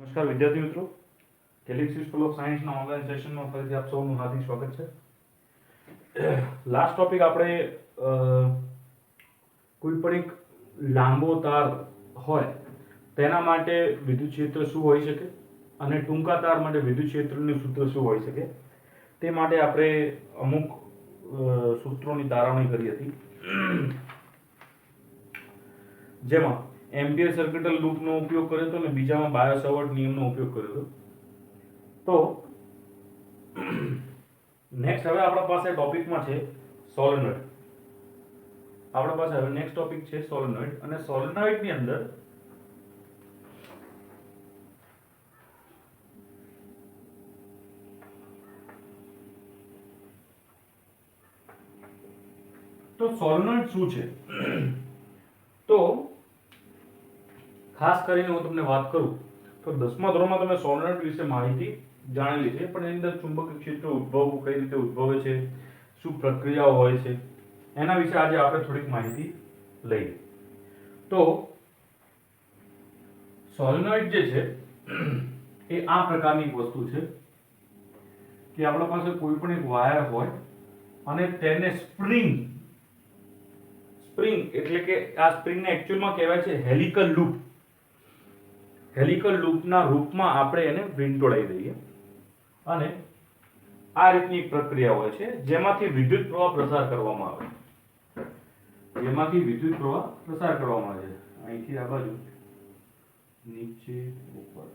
નમસ્કાર વિદ્યાર્થી મિત્રો, ગેલેક્સી સ્કૂલ ઓફ સાયન્સના ઓનલાઈન સેશનમાં ફરીથી આપ સૌનું હાર્દિક સ્વાગત છે. લાસ્ટ ટોપિક આપણે કોઈ પણ એક લાંબો તાર હોય તેના માટે વિદ્યુત ક્ષેત્ર શું હોઈ શકે અને ટૂંકા તાર માટે વિદ્યુત ક્ષેત્રનું સૂત્ર શું હોઈ શકે તે માટે આપણે અમુક સૂત્રોની તારવણી કરી હતી, જેમાં એમ્પિયર સર્કિટલ લૂપનો ઉપયોગ કર્યો હતો અને બીજામાં બાયો સાવર્ટ નિયમનો ઉપયોગ કર્યો હતો. તો નેક્સ્ટ હવે આપણા પાસે ટોપિકમાં છે સોલેનોઇડ. આપણા પાસે હવે નેક્સ્ટ ટોપિક છે સોલેનોઇડ, અને સોલેનોઇડની અંદર તો સોલેનોઇડ શું છે? તો ખાસ કરીને હું તમને વાત કરું તો 10મા ધોરણમાં તમે સોલેનોઇડ વિશે માહિતી જાણેલી છે, પણ એની અંદર ચુંબકીય ક્ષેત્ર ઉદ્ભવવું, કઈ રીતે ઉદ્ભવે છે, શું પ્રક્રિયાઓ હોય છે, એના વિશે આજે આપણે થોડીક માહિતી લઈએ. તો સોલેનોઇડ જે છે એ આ પ્રકારની એક વસ્તુ છે કે આપણા પાસે કોઈ પણ એક વાયર હોય અને તેને સ્પ્રિંગ એટલે કે આ સ્પ્રિંગને એકચ્યુઅલમાં કહેવાય છે હેલિકલ લૂપ. હેલિકલ લૂપના રૂપમાં આપણે એને વીંટળાઈ દઈએ અને આ રીતની પ્રક્રિયા હોય છે જેમાંથી વિદ્યુત પ્રવાહ પ્રસાર કરવામાં આવે છે. અહીંથી આ બાજુ નીચે ઉપર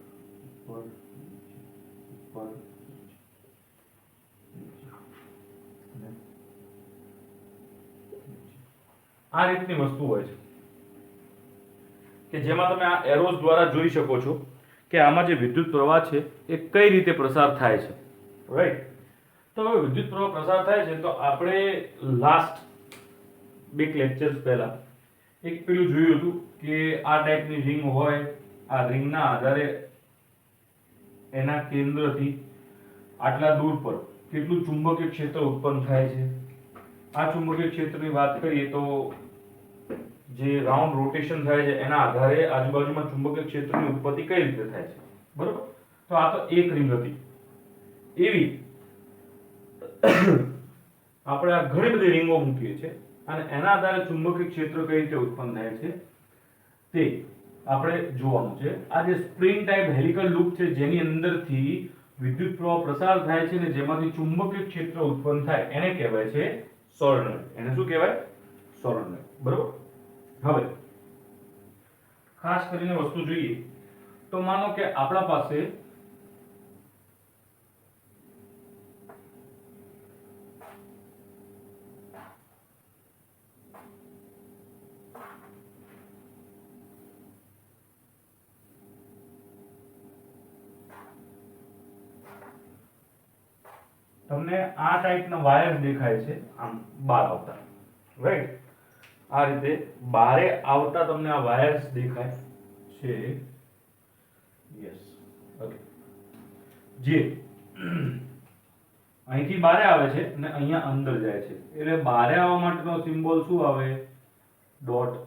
ઉપર નીચે ઉપર નીચે આ રીતની વસ્તુ હોય છે કે જેમાં તમે આ એરોઝ દ્વારા જોઈ શકો છો કે આમાં જે વિદ્યુત પ્રવાહ છે એ કઈ રીતે પ્રસાર થાય છે, રાઈટ? તો હવે વિદ્યુત પ્રવાહ પ્રસાર થાય છે તો આપણે લાસ્ટ બે લેક્ચર્સ પહેલા એક પેલું જોયું હતું કે આ ટાઈપની રિંગ હોય, આ રિંગના આધારે એના કેન્દ્રથી આટલા દૂર પર કેટલું ચુંબકીય ક્ષેત્ર ઉત્પન્ન થાય છે. આ ચુંબકીય ક્ષેત્રની વાત કરીએ તો જે રાઉન્ડ રોટેશન થાય છે એના આધારે આજુબાજુમાં ચુંબકીય ક્ષેત્રની ઉત્પત્તિ કઈ રીતે થાય છે, બરોબર? તો આ તો એક રિંગ હતી. એવી આપણે આ ઘણી બધી રિંગો મૂકીએ છીએ અને એના આધારે ચુંબકીય ક્ષેત્ર કઈ રીતે ઉત્પન્ન થાય છે તે આપણે જોવાનું છે. આ જે સ્પ્રિંગ ટાઈપ હેલિકલ લૂપ છે જેની અંદરથી વિદ્યુત પ્રવાહ પ્રસાર થાય છે ને જેમાંથી ચુંબકીય ક્ષેત્ર ઉત્પન્ન થાય એને કહેવાય છે સોલેનોઇડ. એને શું કહેવાય? સોલેનોઇડ, બરોબર? હવે ખાસ કરીને વસ્તુ જોઈએ તો માનો કે આપણા પાસે તમને આ ટાઈપના વાયર દેખાય છે આમ બહાર આવતા, રાઈટ? આ રીતે બારે આવતા તમને આ વાયર્સ દેખાય છે, યસ, ઓકે. જે અહીંથી બારે આવે છે અને અહીંયા અંદર જાય છે, એટલે બારે આવવા માટેનો સિમ્બોલ શું આવે? ડોટ.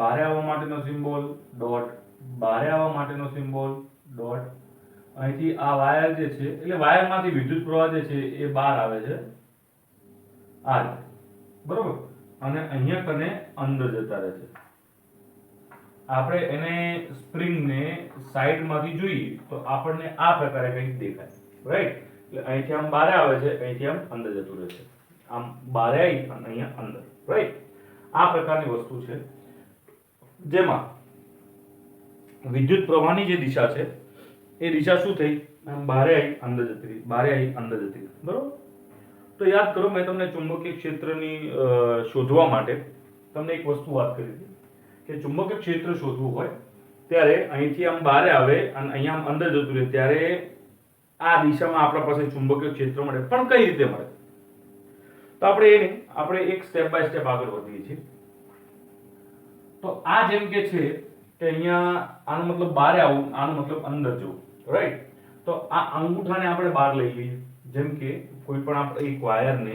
બારે આવવા માટેનો સિમ્બોલ ડોટ. બારે આવવા માટેનો સિમ્બોલ ડોટ. અહીંથી આ વાયર જે છે એટલે વાયરમાંથી વિદ્યુત પ્રવાહ જે છે એ બહાર આવે છે આ રીતે, બરોબર? અને અહીંયા કને અંદર જતા રહે છે. આપણે એને સ્પ્રિંગને સાઈડમાંથી જોઈએ તો આપણને આ પ્રકારે કંઈક દેખાય, રાઈટ? એટલે અહીંથી આમ બહાર આવે છે, અહીંથી આમ અંદર જતું રહે છે, આમ બહાર આવી અને અહીંયા અંદર, રાઈટ? આ પ્રકારની વસ્તુ છે જેમાં વિદ્યુત પ્રવાહની જે દિશા છે એ દિશા શું થઈ? આમ બહાર આવી અંદર જતી રહી, બહાર આવી અંદર જતી રહી, બરોબર? તો યાદ કરો, મેં તમને ચુંબકીય ક્ષેત્રની શોધવા માટે તમને એક વસ્તુ વાત કરી હતી કે ચુંબકીય ક્ષેત્ર શોધવું હોય ત્યારે અહીંથી આમ બહાર આવે અને અહીંયા આમ અંદર જતું રહે ત્યારે આ દિશામાં આપણા પાસે ચુંબકીય ક્ષેત્ર મળે. પણ કઈ રીતે મળે? તો આપણે એક સ્ટેપ બાય સ્ટેપ આગળ વધીએ છીએ. તો આ જેમ કે છે કે અહીંયા આનો મતલબ બહાર આવવું, આનો મતલબ અંદર જવું, રાઈટ? તો આ અંગૂઠાને આપણે બહાર લઈ લઈએ. જેમ કે કોઈ પણ આપણે એક વાયરને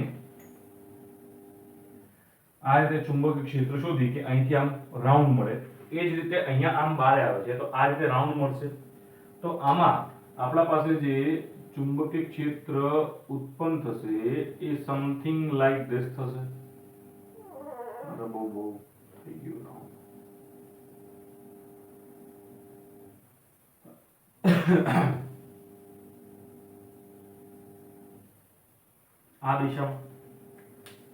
આ રીતે ચુંબકીય ક્ષેત્ર શોધી કે અહીંથી આમ રાઉન્ડ મળે, એ જ રીતે અહીંયા આમ બહાર આવે છે તો આ રીતે રાઉન્ડ મળશે. તો આમાં આપણા પાસે જે ચુંબકીય ક્ષેત્ર ઉત્પન્ન થશે એ સમથિંગ લાઈક ધીસ થશે. અરે બહુ થઈ ગયું ના. આ દિશામાં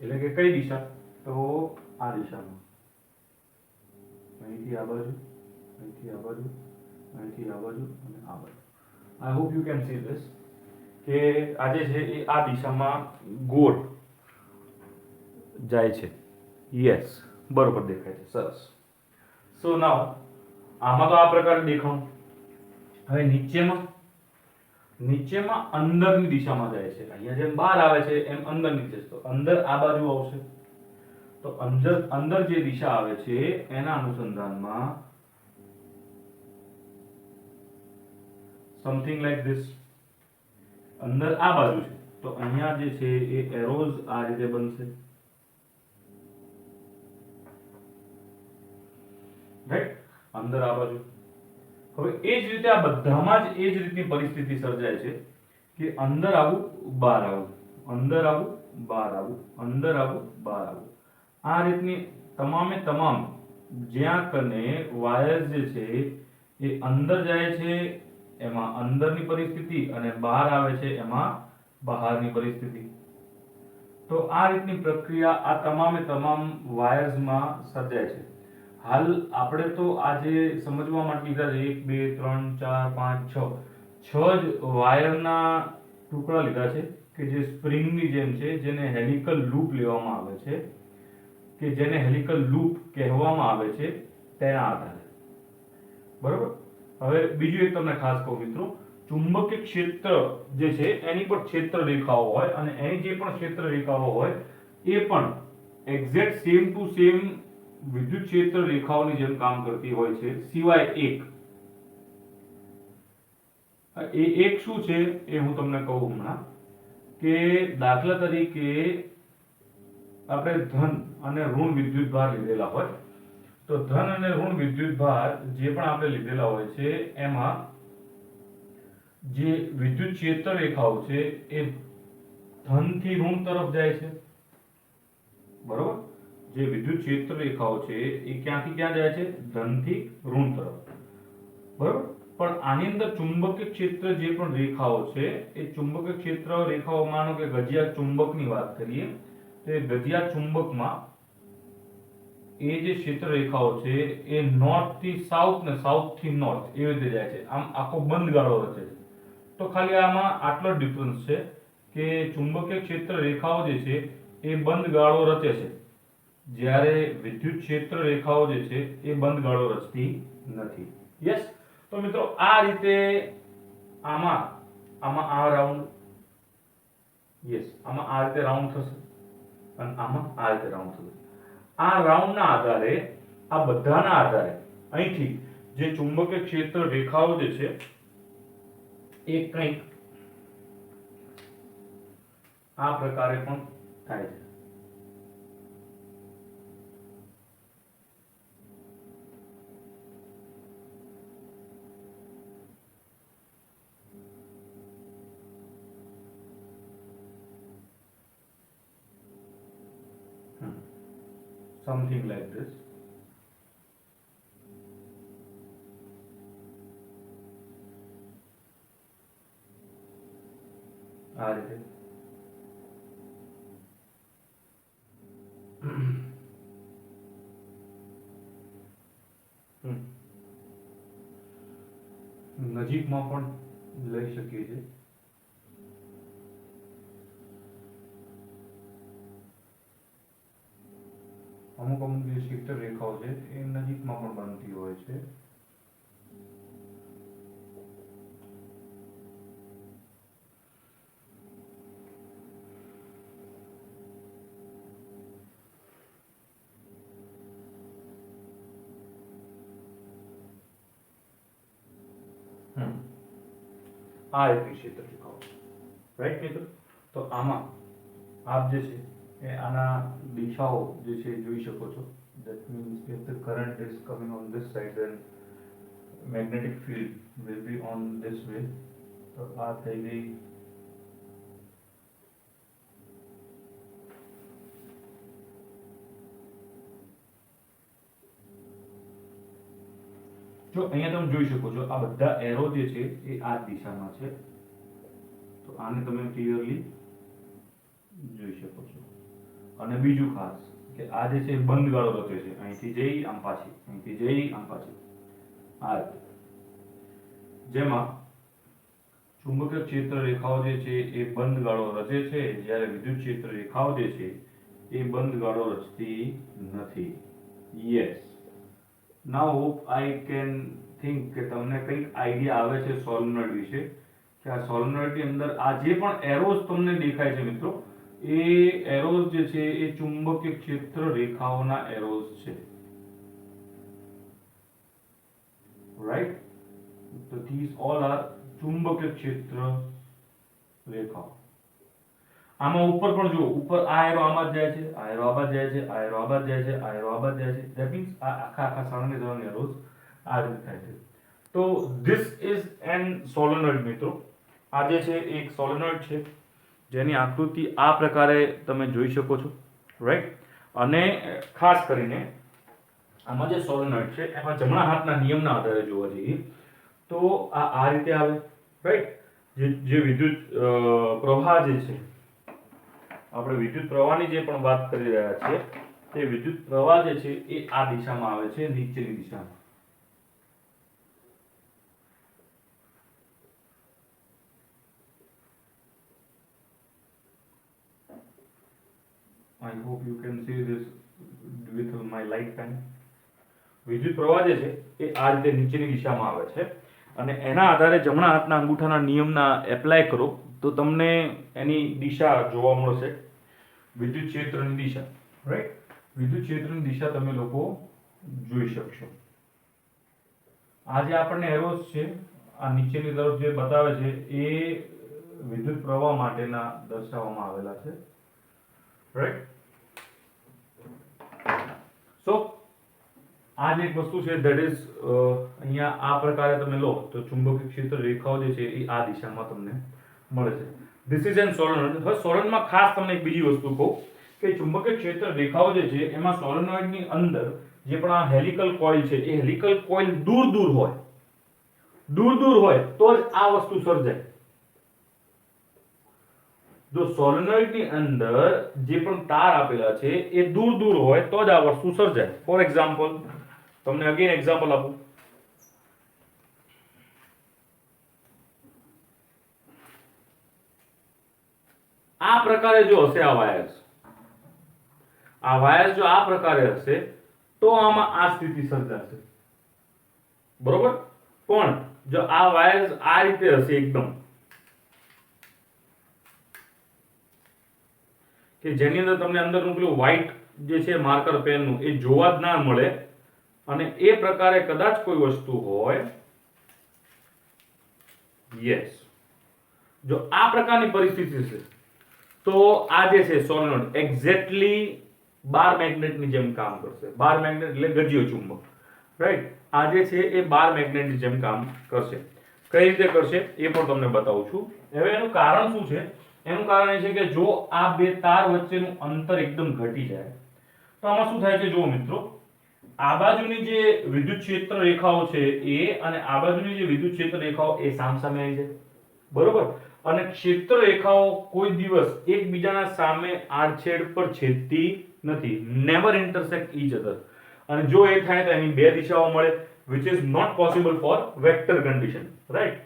એટલે કે કઈ દિશા? તો આ દિશામાં. અહીંથી આ બાજુ, અહીંથી આ બાજુ, અહીંથી આ બાજુ અને આ બાજુ. I hope you can see this કે આજે છે એ આ દિશામાં ગોળ જાય છે. યસ, બરોબર દેખાય છે. સરસ. સો નાઉ આમાં તો આ પ્રકારે દેખાણું. હવે નીચેમાં અંદરની દિશામાં જાય છે. અહીંયા જેમ બહાર આવે છે એમ અંદરની દિશા. તો અંદર આ બાજુ આવશે. તો અંદર જે દિશા આવે છે એના અનુસંધાનમાં સમથિંગ લાઈક ધીસ. અંદર આ બાજુ છે તો અહીંયા જે છે એ એરોઝ આ રીતે બનશે. રાઈટ, અંદર આ બાજુ. હવે એ જ રીતે આ બધામાં જ એ જ રીતની પરિસ્થિતિ સર્જાય છે કે અંદર આવું, બહાર આવું, અંદર આવું, બહાર આવું, અંદર આવું, બહાર આવું. આ રીતની તમામે તમામ જ્યાં કને વાયર જે છે એ અંદર જાય છે એમાં અંદરની પરિસ્થિતિ અને બહાર આવે છે એમાં બહારની પરિસ્થિતિ. તો આ રીતની પ્રક્રિયા આ તમામે તમામ વાયર્સમાં સર્જાય છે. હાલ આપણે તો આજે સમજવા માટે લીધા છે 1 2 3 4 5 6 જ વાયરના ટુકડા લીધા છે કે જે સ્પ્રિંગની જેમ છે, જેને હેલિકલ લૂપ લેવામાં આવે છે, કે જેને હેલિકલ લૂપ કહેવામાં આવે છે તેના આધારે. બરોબર. હવે બીજું એક તમને ખાસ કહું મિત્રો, ચુંબકીય ક્ષેત્ર જે છે એની પર ક્ષેત્ર રેખાઓ હોય અને એની જે પણ ક્ષેત્ર રેખાઓ હોય એ પણ એક્ઝેક્ટ સેમ ટુ સેમ વિદ્યુત ક્ષેત્ર રેખાઓની જેમ કામ કરતી હોય છે, સિવાય એક. એ એક શું છે એ હું તમને કહું હમણાં, કે દાખલા તરીકે આપણે ધન અને ઋણ વિદ્યુત ભાર લીધેલા હોય તો ધન અને ઋણ વિદ્યુત ભાર જે પણ આપણે લીધેલા હોય છે એમાં જે વિદ્યુત ક્ષેત્ર રેખાઓ છે એ ધન થી ઋણ તરફ જાય છે. બરોબર. જે વિદ્યુત ક્ષેત્ર રેખાઓ છે એ ક્યાંથી ક્યાં જાય છે? ધન થી ઋણ તરફ. બરોબર. પણ આની અંદર ચુંબકીય ક્ષેત્ર જે પણ રેખાઓ છે એ ચુંબકીય ક્ષેત્ર રેખાઓ, માનો કે ગજિયા ચુંબકની વાત કરીએ તો એ ગજિયા ચુંબકમાં એ જે ક્ષેત્ર રેખાઓ છે એ નોર્થ થી સાઉથ ને સાઉથ થી નોર્થ એવી રીતે જાય છે. આમ આખો બંધ ગાળો રચે છે. તો ખાલી આમાં આટલો જ ડિફરન્સ છે કે ચુંબકીય ક્ષેત્ર રેખાઓ જે છે એ બંધ ગાળો રચે છે, જ્યારે વિદ્યુત ક્ષેત્ર રેખાઓ જે છે એ બંધ ગાળો રચતી નથી. યસ. તો મિત્રો આ રીતે આમાં આ રાઉન્ડ, યસ, આમાં આ રીતે રાઉન્ડ થશે અને આમાં આ રીતે રાઉન્ડ થશે. આ રાઉન્ડના આધારે, આ બધાના આધારે અહીંથી જે ચુંબકીય ક્ષેત્ર રેખાઓ જે છે એ કંઈક આ પ્રકારે પણ થાય છે. Something like this. આ રીતે. નજીકમાં પણ લઈ શકીએ છીએ. અમુક જે ક્ષેત્ર રેખાઓ છે એ નજીકમાં પણ બનતી હોય છે. આ રીતની ક્ષેત્ર રેખાઓ, રાઈટ મિત્રો? તો આમાં આપ જે છે એ આના દિશાઓ જે છે જોઈ શકો છો. That means if the current is coming on this side, then magnetic field will be on this way. તો આ થઈ ગઈ જો અહીંયા તમે જોઈ શકો છો આ બધા એરો જે છે એ આ દિશામાં છે. તો આને તમે ક્લિયરલી જોઈ શકો છો. અને બીજું ખાસ કે આ જે છે બંધ ગાળો રચે છે, અહીંથી જઈ આમ પાછી, અહીંથી જઈ આમ પાછી, આ રીતે. જેમાં ચુંબકીય ક્ષેત્ર રેખાઓ જે છે એ બંધ ગાળો રચે છે, જ્યારે વિદ્યુત ક્ષેત્ર રેખાઓ જે છે એ બંધ ગાળો રચતી નથી. Yes, now hope I can think કે તમને કંઈક આઈડિયા આવે છે સોલેનોઇડ વિશે, કે આ સોલેનોઇડની અંદર આ જે પણ એરોઝ તમને દેખાય છે મિત્રો, એ એરોઝ જે છે એ ચુંબકીય ક્ષેત્ર રેખાઓના એરોઝ છે. રાઈટ? તો these all are ચુંબકીય ક્ષેત્ર રેખાઓ. આમાં ઉપર પણ જુઓ, ઉપર આ એરો આમાં જ જાય છે, આ એરો આમાં જ જાય છે, આ એરો આમાં જ જાય છે, આ એરો આમાં જ જાય છે. ધેટ મીન્સ આ આખા સળંગ સળંગ એરોઝ આ રીતે થાય છે. તો ધીસ ઇઝ એન સોલેનોઇડ મિત્રો. આ જે છે એક સોલેનોઇડ છે, જેની આકૃતિ આ પ્રકારે તમે જોઈ શકો છો. રાઈટ? અને ખાસ કરીને આમાં જે સોલેનોઇડ છે એમાં જમણા હાથના નિયમના આધારે જોવા જઈએ તો આ રીતે આવે. રાઈટ? જે વિદ્યુત પ્રવાહ જે છે, આપણે વિદ્યુત પ્રવાહની જે પણ વાત કરી રહ્યા છીએ, તે વિદ્યુત પ્રવાહ જે છે એ આ દિશામાં આવે છે, નીચેની દિશામાં. I hope you can see this with my light pen. વિદ્યુત પ્રવાહ જે છે એ આ રીતે નીચેની દિશામાં આવે છે, અને એના આધારે જમણા હાથના અંગૂઠાના નિયમના એપ્લાય કરો તો તમને એની દિશા જોવા મળશે, વિદ્યુત ક્ષેત્રની દિશા. રાઈટ? વિદ્યુત ક્ષેત્રની દિશા તમે લોકો જોઈ શકશો. આ જે આપણને એરોસ છે, આ નીચેની તરફ જે બતાવે છે એ વિદ્યુત પ્રવાહ માટેના દર્શાવવામાં આવેલા છે. રાઈટ? સો આ જે એક વસ્તુ છે ધેટ ઇઝ અહીંયા આ પ્રકારે તમે લો તો ચુંબકીય ક્ષેત્ર રેખાઓ જે છે એ આ દિશામાં તમને મળે છે. This is N solenoid. હવે સોલેનોઇડમાં ખાસ તમને એક બીજી વસ્તુ કહું કે ચુંબકીય ક્ષેત્ર રેખાઓ જે છે એમાં સોલેનોઇડની અંદર જે પણ આ હેલિકલ કોઇલ છે, એ હેલિકલ કોઇલ દૂર દૂર હોય તો જ આ વસ્તુ સર્જાય. જો સોલેનોઇડની અંદર જે પણ તાર આપેલા છે એ દૂર દૂર હોય તો જ આ વસ્તુ સર્જાય. ફોર એક્ઝામ્પલ, તમને અગેન એક્ઝામ્પલ આપું. આ પ્રકારે જો હશે આ વાયર્સ જો આ પ્રકારે હશે તો આમાં આ સ્થિતિ સર્જાશે. બરોબર? પણ જો આ વાયર્સ આ રીતે હશે એકદમ, કે જેની અંદર તમને અંદરનું પેલું વ્હાઈટ જે છે માર્કર પેનનું એ જોવા જ ના મળે, અને એ પ્રકારે કદાચ કોઈ વસ્તુ હોય, યસ, જો આ પ્રકારની પરિસ્થિતિ છે તો આ જે છે સોલેનોઇડ એક્ઝેક્ટલી બાર મેગ્નેટની જેમ કામ કરશે. બાર મેગ્નેટ એટલે ગજિયો ચુંબક. રાઈટ? આ જે છે એ બાર મેગ્નેટની જેમ કામ કરશે. કઈ રીતે કરશે એ પણ તમને બતાવું છું. હવે એનું કારણ શું છે? એનું કારણ એ છે કે જો આ બે તાર વચ્ચેનું અંતર એકદમ ઘટી જાય તો આમાં શું થાય છે? જુઓ મિત્રો, આ બાજુની જે વિદ્યુત ક્ષેત્ર રેખાઓ છે એ અને આ બાજુની જે વિદ્યુત ક્ષેત્ર રેખાઓ એ સામસામે આવી જાય. બરોબર? અને ક્ષેત્ર રેખાઓ કોઈ દિવસ એકબીજાના સામે આડછેદ પર છેદતી નથી. Never intersect each other. અને જો એ થાય તો એની બે દિશાઓ મળે, which is not possible for vector condition. Right?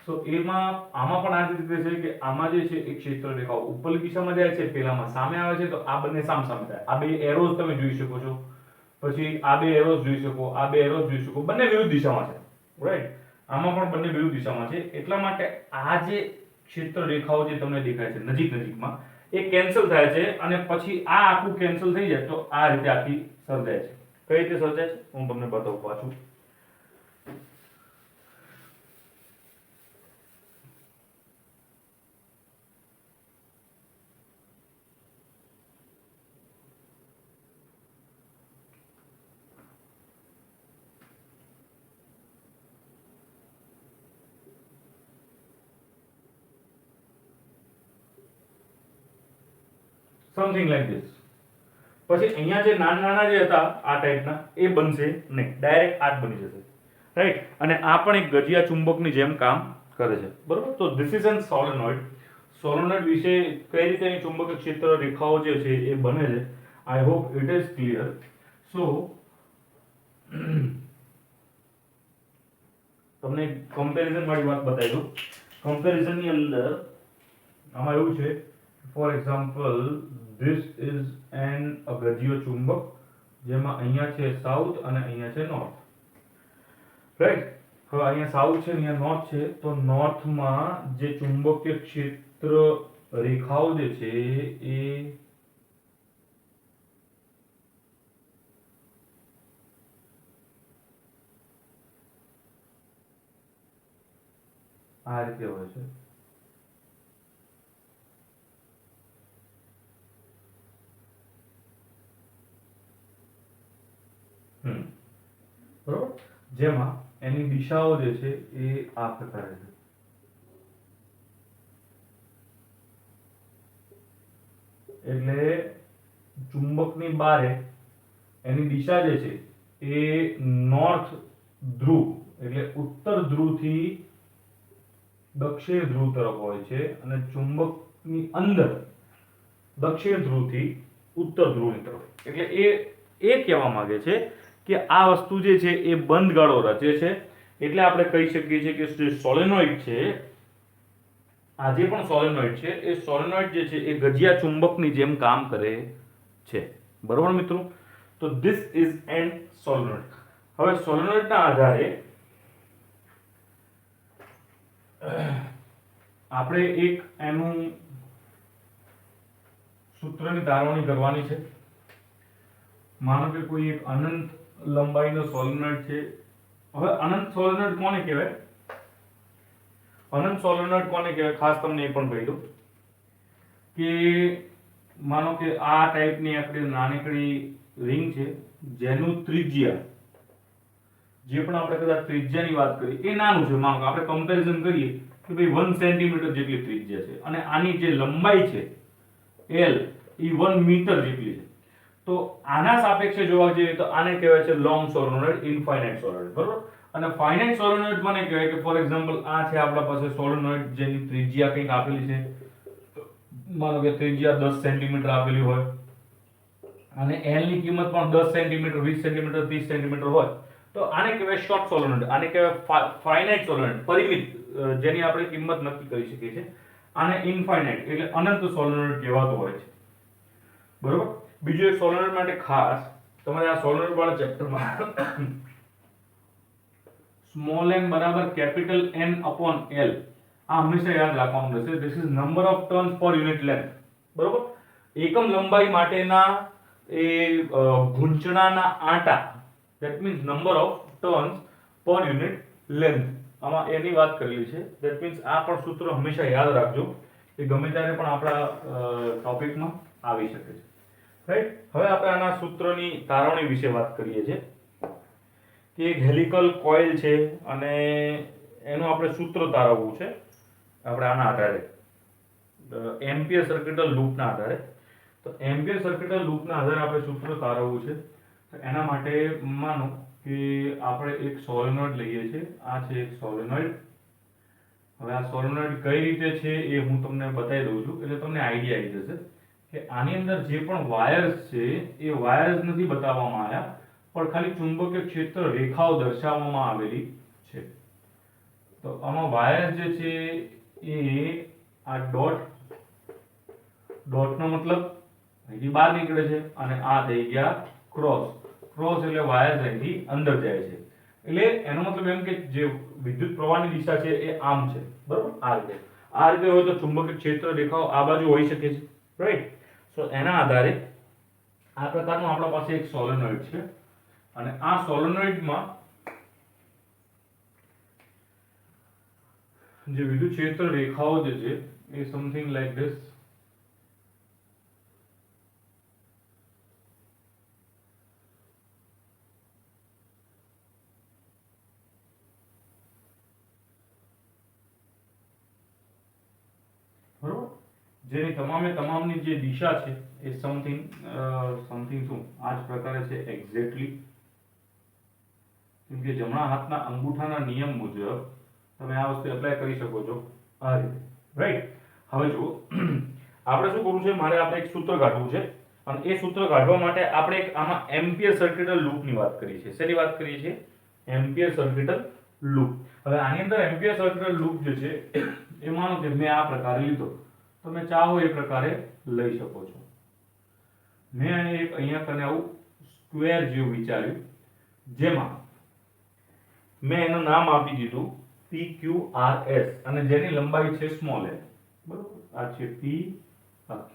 તો આમાં પણ આ જ રીતે છે કે આમાં જે છે એ ક્ષેત્ર રેખાઓ ઉપરની દિશામાં જાય છે, પેલામાં સામે આવે છે, તો આ બંને સામસામે થાય. આ બે એરોઝ તમે જોઈ શકો છો, પછી આ બે એરોઝ જોઈ શકો, આ બે એરોઝ જોઈ શકો, બંને વિરુદ્ધ દિશામાં છે. રાઈટ? આમાં પણ બંને વિરુદ્ધ દિશામાં છે. એટલા માટે આ જે ક્ષેત્ર રેખાઓ જે તમને દેખાય છે નજીકમાં, એ કેન્સલ થાય છે, અને પછી આ આખું કેન્સલ થઈ જાય તો આ રીતે આખી સર્જાય છે. કઈ રીતે સર્જાય છે હું તમને બતાવું પાછું. Something like this. પછી અહીંયા જે નાના નાના જે હતા આ ટાઈપના એ બનશે નહીં, ડાયરેક્ટ આ જ બની જશે, રાઈટ. અને આ પણ એક ગજિયા ચુંબકની જેમ કામ કરે છે, બરોબર. તો this is N solenoid. Solenoid વિશે કઈ રીતે એની ચુંબકીય ક્ષેત્ર રેખાઓ જે છે એ બને છે, I hope it is clear. So તમને કમ્પેરિઝન વાળી વાત બતાવી દઉં. કમ્પેરિઝન ની અંદર આમાં એવું છે, for example this is an ગજિયો ચુંબક, જેમાં અહીંયા છે સાઉથ અને અહીંયા છે નોર્થ, રાઈટ. હવે અહીંયા સાઉથ છે, અહીંયા નોર્થ છે. તો નોર્થમાં જે ચુંબકીય ક્ષેત્ર રેખાઓ જે છે એ આ રીતે હોય છે. બરોબર. જેમાં એની દિશાઓ જે છે એ આ પ્રકારે છે. એટલે ચુંબકની બારે એની દિશા જે છે એ નોર્થ ધ્રુવ એટલે ઉત્તર ધ્રુવથી દક્ષિણ ધ્રુવ તરફ હોય છે, અને ચુંબકની અંદર દક્ષિણ ધ્રુવથી ઉત્તર ધ્રુવની તરફ. એટલે એ કહેવા માંગે છે કે આ વસ્તુ જે છે એ બંધ ગાળો રચે છે. એટલે આપણે કહી શકીએ છીએ કે જે સોલેનોઇડ છે, આ જે પણ સોલેનોઇડ છે એ સોલેનોઇડ જે છે એ ગજિયા ચુંબકની જેમ કામ કરે છે, બરોબર મિત્રો. તો ધીસ ઇઝ એન સોલેનોઇડ. હવે સોલેનોઇડના આધારે આપણે એક એનું સૂત્રની તારવણી કરવાની છે. માનો કે કોઈ એક અનંત લંબાઈનો સોલેનોઇડ છે. હવે અનંત સોલેનોઇડ કોને કહેવાય? અનંત સોલેનોઇડ કોને કહેવાય ખાસ તમને એ પણ કહી દઉં કે માનો કે આ ટાઈપની આપણી નાનકડી રિંગ છે, જેનું ત્રિજ્યા, જે પણ આપણે કદાચ ત્રિજ્યાની વાત કરીએ એ નાનું છે. માનો કે આપણે કમ્પેરિઝન કરીએ કે ભાઈ 1 સેન્ટીમીટર જેટલી ત્રિજ્યા છે, અને આની જે લંબાઈ છે L એ 1 મીટર જેટલી છે. તો આના સાપેક્ષે જોવા જઈએ તો આને કહેવાય છે લોંગ સોલેનોઇડ, ઇનફાઇનાઇટ સોલેનોઇડ, બરોબર. અને ફાઇનાઇટ સોલેનોઇડ મને કહેવાય કે ફોર એક્ઝામ્પલ આ છે આપણા પાસે સોલેનોઇડ જેની ત્રિજ્યા કંઈક આપેલી છે, માનો કે ત્રિજ્યા 10 સેન્ટીમીટર આપેલી હોય, અને L ની કિંમત પણ 10 સેન્ટીમીટર, 20 સેન્ટીમીટર, 30 સેન્ટીમીટર હોય, તો આને કહેવાય શોર્ટ સોલેનોઇડ. આને કહેવાય ફાઇનાઇટ સોલેનોઇડ, પરિમિત, જેની આપણે કિંમત નક્કી કરી શકીએ છીએ. આને ઇનફાઇનાઇટ એટલે અનંત સોલેનોઇડ કહેવાતો હોય છે, બરોબર. બીજું એક સોલેનોઇડ માટે ખાસ તમારે આ સોલેનોઇડ વાળા ચેપ્ટરમાં સ્મોલ n બરાબર કેપિટલ N upon L આ હંમેશા યાદ રાખવાનું રહેશે. This is number of turns પર યુનિટ લેન્થ, બરોબર. એકમ લંબાઈ માટેના એ ગૂંચણાના આંટા, that means number of turns પર યુનિટ લેન્થ, આમાં એની વાત કરેલી છે. ધેટ મીન્સ આ પણ સૂત્ર હંમેશા યાદ રાખજો, એ ગમે ત્યારે પણ આપણા ટોપિકમાં આવી શકે છે, રાઈટ. હવે આપણે આના સૂત્રની તારવણી વિશે વાત કરીએ છીએ કે એક હેલિકલ કોઇલ છે અને એનું આપણે સૂત્ર તારવવું છે આપણે આના આધારે, એમ્પિયર સર્કિટલ લૂપના આધારે. તો એમ્પિયર સર્કિટલ લૂપના આધારે આપણે સૂત્ર તારવવું છે. તો એના માટે માનો કે આપણે એક સોલેનોઇડ લઈએ છીએ. આ છે એક સોલેનોઇડ. હવે આ સોલેનોઇડ કઈ રીતે છે એ હું તમને બતાવી દઉં છું, એટલે તમને આઈડિયા આવી જશે કે આની અંદર જે પણ વાયર્સ છે એ વાયર્સ નથી બતાવવામાં આવ્યા, પણ ખાલી ચુંબકીય ક્ષેત્ર રેખાઓ દર્શાવવામાં આવેલી છે. તો આમાં વાયર જે છે એ આ ડોટનો મતલબ અહીંથી બહાર નીકળે છે, અને આ થઈ ગયા ક્રોસ. ક્રોસ એટલે વાયર અહીંથી અંદર જાય છે. એટલે એનો મતલબ એમ કે જે વિદ્યુત પ્રવાહની દિશા છે એ આમ છે, બરોબર. આ રીતે હોય તો ચુંબકીય ક્ષેત્ર રેખાઓ આ બાજુ હોઈ શકે છે, રાઈટ. સો એના આધારે આ પ્રકારનું આપણા પાસે એક સોલેનોઇડ છે, અને આ સોલેનોઇડમાં જે વિદ્યુત ક્ષેત્ર રેખાઓ જે છે એ સમથિંગ લાઈક ધીસ. બરોબર. જેની તમામની જે દિશા છે એ સમથિંગ શું આ જ પ્રકારે છે એક્ઝેક્ટલી, કેમ કે જમણા હાથના અંગૂઠાના નિયમ મુજબ તમે આ વસ્તુ એપ્લાય કરી શકો છો આ રીતે, રાઈટ. હવે જુઓ, આપણે શું કરવું છે, મારે આપણે એક સૂત્ર કાઢવું છે અને એ સૂત્ર કાઢવા માટે આપણે એક આમાં એમ્પિયર સર્કિટલ લૂપની વાત કરી છે. શેની વાત કરીએ છીએ? Ampere circuital loop. હવે આની અંદર એમ્પિયર સર્કિટલ લૂપ જે છે એ માનો કે મેં આ પ્રકારે લીધો, તમે ચાહો એ પ્રકારે લઈ શકો છો. મેં અહીંયા કને આવું સ્ક્વેર જેવું વિચાર્યું, જેમાં મેં એનું નામ આપી દીધું PQRS અને જેની લંબાઈ છે સ્મોલ l. બરોબર, આ છે P, આ Q,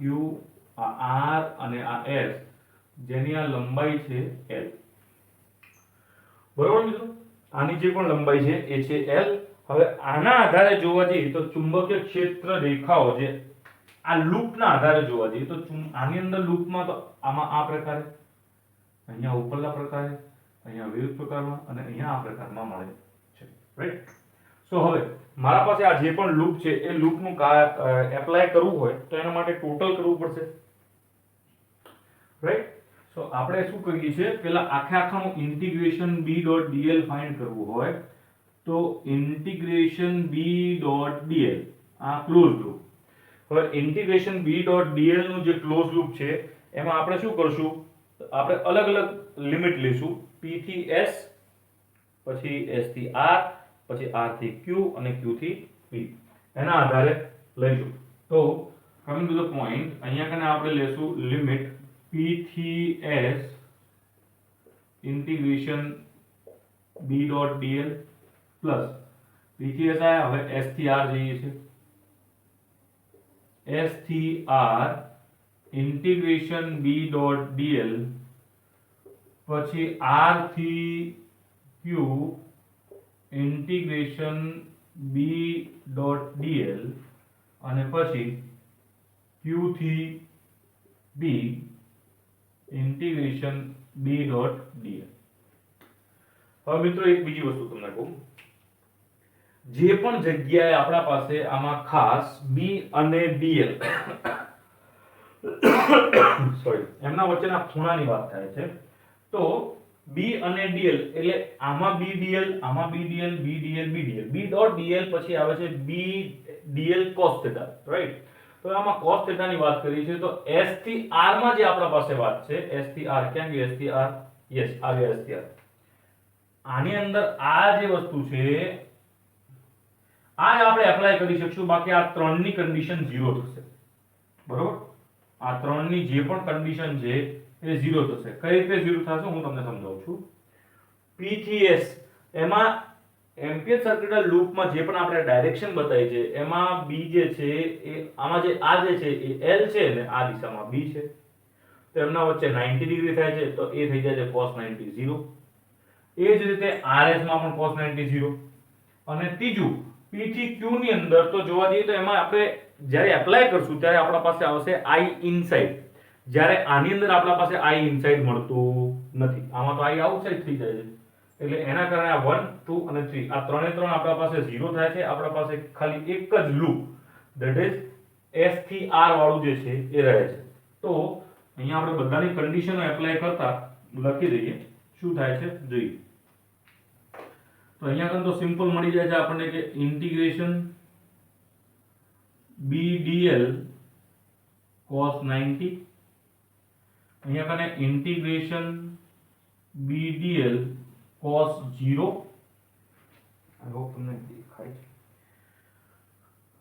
આ R અને આ S, જેની આ લંબાઈ છે L. બરોબર મિત્રો, આની જે પણ લંબાઈ છે એ છે L. હવે આના આધારે જોવા જઈએ તો ચુંબકીય ક્ષેત્ર રેખાઓ જે આ લૂપના આધારે જોવા જઈએ તો આની અંદર લૂપમાં તો આમાં આ પ્રકારે, અહીંયા ઉપરના પ્રકારે, અહીંયા વિરુદ્ધ પ્રકારમાં અને અહીંયા આ પ્રકારમાં મળે છે, રાઈટ. સો હવે મારા પાસે આ જે પણ લૂપ છે એ લૂપનું એપ્લાય કરવું હોય તો એના માટે ટોટલ કરવું પડશે, રાઈટ. સો આપણે શું કરીએ છીએ, પેલા આખાનું ઇન્ટિગ્રેશન B.dl ફાઇન્ડ કરવું હોય તો ઇન્ટિગ્રેશન B.dl આ ક્લોઝ લૂપ. હવે ઇન્ટિગ્રેશન B.dl નું જે ક્લોઝ લૂપ છે એમાં આપણે શું કરશું, આપણે અલગ અલગ લિમિટ લઈશું, P થી S, પછી S થી R, પછી R થી Q અને Q થી P, એના આધારે લઈશું. તો કમિંગ ટુ ધ પોઈન્ટ, અહીંયા કને આપણે લેશું લિમિટ P થી S integration B.dl plus P થી S આયા, હવે S થી R જઈએ છે, S થી R ઇન્ટિગ્રેશન B.dl, પછી R થી Q ઇન્ટિગ્રેશન B.dl અને પછી Q થી B ઇન્ટિગ્રેશન B.dl. હવે મિત્રો એક બીજી વસ્તુ તમને કહું, જે પણ જગ્યાએ આપણા પાસે આમાં ખાસ B અને dl સોરી એમના વચ્ચેના ખૂણાની વાત થાય છે, તો B અને dl એટલે આમાં B dl, આમાં B dl, B dl, B dl, B.dl પછી આવે છે B dl cos theta, right. તો આમાં cos theta ની વાત કરી છે તો S થી R માં જે આપણા પાસે વાત છે, S થી R, ક્યાં ગયું S થી R? યસ, આ ગયા S થી R. આની અંદર આ જે વસ્તુ છે આ આપણે એપ્લાય કરી શકશું, બાકી આ ત્રણની કન્ડિશન 0 થશે. બરોબર, આ ત્રણની જે પણ કન્ડિશન છે એ 0 થશે. કઈ રીતે 0 થશે હું તમને સમજાવું છું. P થી S એમાં એમ્પિયર સર્કિટલ લૂપમાં જે પણ આપણે ડાયરેક્શન બતાવી છે એમાં B જે છે એ આમાં જે આ જે છે એ L છે ને આ દિશામાં B છે, તો એમના વચ્ચે 90 ડિગ્રી થાય છે તો એ થઈ જાય છે cos 90 0. એ જ રીતે RS માં પણ cos 90 0. અને ત્રીજું P થી Q ની અંદર તો જોવા જઈએ તો એમાં આપણે જ્યારે એપ્લાય કરશું ત્યારે આપણા પાસે આવશે I ઇનસાઇડ, જ્યારે આની અંદર આપણા પાસે I ઇનસાઇડ મળતું નથી, આમાં તો I આઉટસાઇડ થઈ જાય છે. એટલે એના કારણે આ 1 2 અને 3 આ ત્રણે ત્રણ આપણા પાસે 0 થાય છે. આપણા પાસે ખાલી એક જ લૂપ ધેટ ઇઝ S થી R વાળું જે છે એ રહે છે. તો અહીંયા આપણે બધાની કન્ડિશનો એપ્લાય કરતા લખી દઈએ, શું થાય છે જોઈએ. તો અહીંયા કન તો સિમ્પલ મળી જાય છે આપણને કે ઇન્ટિગ્રેશન B dl cos 90, અહીંયા કને integration B dl cos 0. I hope તમને દેખાય છે.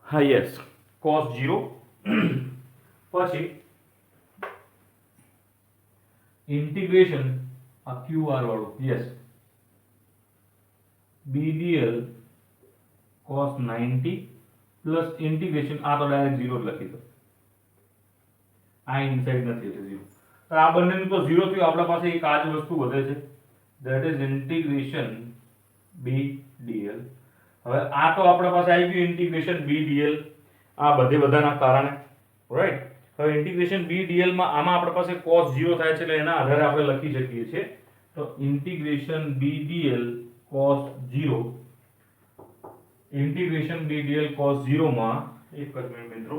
હા યસ, cos 0. પછી ઇન્ટિગ્રેશન આ QR વાળું, yes, B dl cos 90 plus integration આ તો ડાયરેક્ટ 0 લખી દો, આ ઇનસાઇડ નથી એટલે 0. તો આ બંનેનું તો 0 થયું, આપણા પાસે એક આ જ વસ્તુ વધે છે that is integration B dl. હવે આ તો આપણા પાસે આવી ગયું ઇન્ટિગ્રેશન B dl આ બધાના કારણે, રાઈટ. હવે ઇન્ટિગ્રેશન B dl માં આમાં આપણા પાસે cos 0 થાય છે એટલે એના આધારે આપણે લખી શકીએ છીએ. તો integration B dl cos 0, integration B dl cos 0 માં એક જ મિનિટ મિત્રો,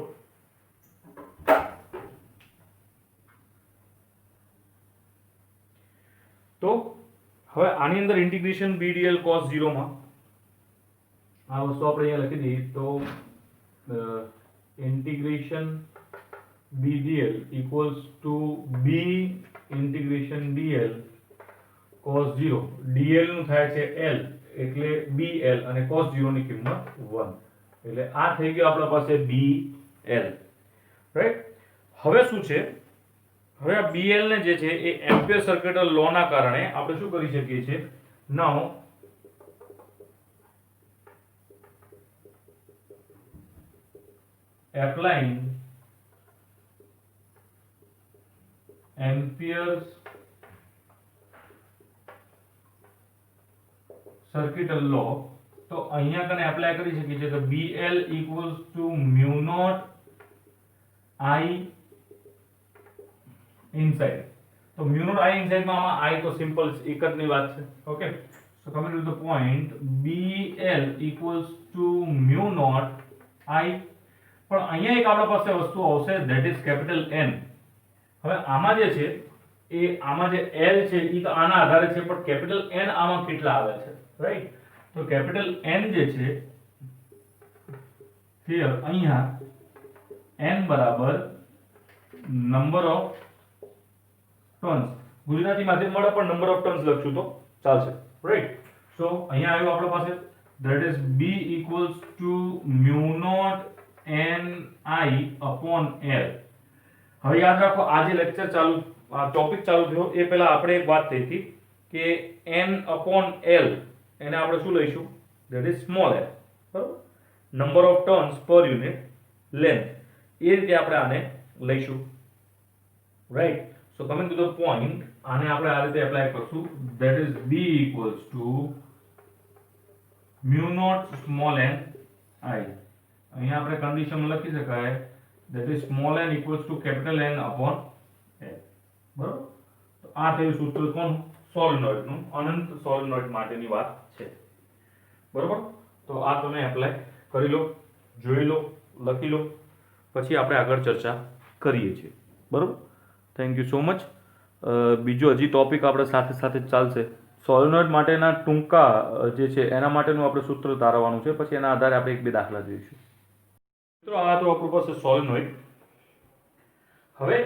તો હવે આની અંદર ઇન્ટિગ્રેશન BDL cos 0 માં આ વસ્તુ આપણે અહીંયા લખી દઈએ તો integration BDL equals to B integration DL cos 0 DL નું થાય છે L એટલે BL અને cos 0 ની કિંમત 1 એટલે આ થઈ ગયો આપણા પાસે BL રાઈટ હવે શું છે હવે આ BL ને જે છે એ એમ્પિયર સર્કિટલ લો ના કારણે આપણે શું કરી શકીએ છીએ નાઉ applying amperes circuital law તો અહીંયા કને એપ્લાય કરી શકીએ છીએ તો BL equals to mu naught I inside તો mu naught I inside માં આમાં I તો સિમ્પલ એક જ ની વાત છે okay so coming to the point BL equals to mu naught I પણ અહીંયા એક આપણા પાસે વસ્તુ આવશે ધેટ ઇઝ કેપિટલ N હવે આમાં જે છે એ આમાં જે L છે એ તો આના આધારે છે પણ કેપિટલ N આમાં કેટલા આવે છે રાઈટ તો કેપિટલ N જે છે હિયર અહીંયા N બરાબર નંબર ઓફ ટર્ન્સ ગુજરાતી માધ્યમ મળે પણ નંબર ઓફ ટર્ન્સ લખશું તો ચાલશે રાઈટ સો અહીંયા આવ્યું આપણા પાસે that is B equals to mu naught NI upon L હવે યાદ રાખો આ જે લેક્ચર ચાલુ આ ટોપિક ચાલુ થયો એ પહેલા આપણે એક વાત થઈ હતી કે N upon L એને આપણે શું લઈશું ધેટ ઇઝ સ્મોલ l બરાબર નંબર ઓફ ટર્ન્સ પર યુનિટ લેન્થ એ રીતે આપણે આને લઈશું right so coming to the point આને આપણે આ રીતે એપ્લાય કરશું that is B equals to mu naught small n I અહીંયા આપણે કન્ડિશન લખી શકાય that is small n equals to capital N upon L બરાબર તો આ થયું સૂત્ર કોણ સોલેનોઇડ નું અનંત સોલેનોઇડ માટેની વાત છે બરાબર તો આ તમે એપ્લાય કરી લો જોઈ લો લખી લો પછી આપણે આગળ ચર્ચા કરીએ છીએ બરાબર થેન્ક યુ સો મચ બીજો હજી ટોપિક આપણે સાથે સાથે ચાલશે સોલેનોઇડ માટેના ટૂંકા જે છે એના માટેનું આપણે સૂત્ર તારવવાનું છે પછી એના આધારે આપણે એક બે દાખલા જોઈશું મિત્રો આ તો આપણું પાસે સોલેનોઇડ હવે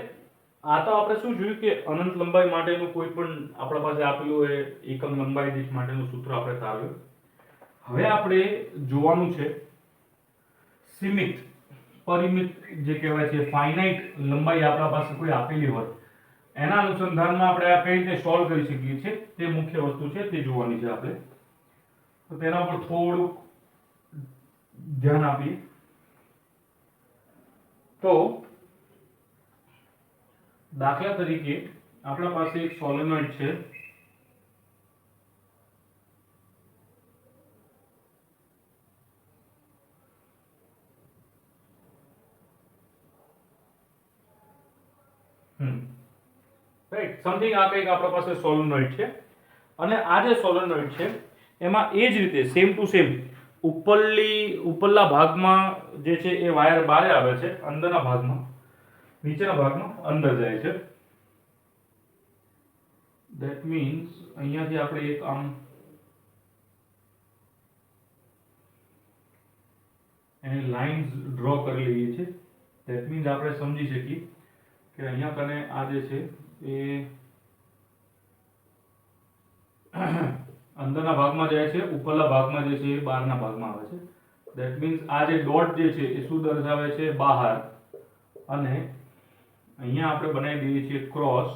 આ તો આપણે શું જોયું કે અનંત લંબાઈ માટેનું કોઈ પણ આપણા પાસે આપેલું હોય એકમ લંબાઈ દીઠ માટેનું સૂત્ર આપણે તારવ્યું હવે આપણે જોવાનું છે સીમિત પરિમિત જે કહેવાય છે ફાઇનાઇટ લંબાઈ આપણા પાસે કોઈ આપેલી હોય એના અનુસંધાનમાં આપણે આ કઈ રીતે સોલ્વ કરી શકીએ છીએ તે મુખ્ય વસ્તુ છે તે જોવાની છે આપણે તો તેના પર થોડું ધ્યાન આપીએ તો દાખલા તરીકે આપણા પાસે એક સોલેનોઇડ છે રાઈટ સમથિંગ આ કંઈક આપણા પાસે સોલેનોઇડ છે અને આ જે સોલેનોઇડ છે એમાં એ જ રીતે સેમ ટુ સેમ ઉપરલા ભાગમાં જે છે એ વાયર બહાર આવે છે અંદરના ભાગમાં નીચેના ભાગમાં અંદર જાય છે ધેટ મીન્સ અહીંયાથી આપણે એક આમ એની લાઇન્સ ડ્રો કરી લઈએ છીએ ધેટ મીન્સ આપણે સમજી શકીએ કે અહીંયા કને આ જે છે એ અંદરના ભાગમાં જાય છે ઉપરલા ભાગમાં જે છે એ બહારના ભાગમાં આવે છે ધેટ મીન્સ આ જે ડોટ જે છે એ શું દર્શાવે છે બહાર અને અહીંયા આપણે બનાવી દઈએ છીએ ક્રોસ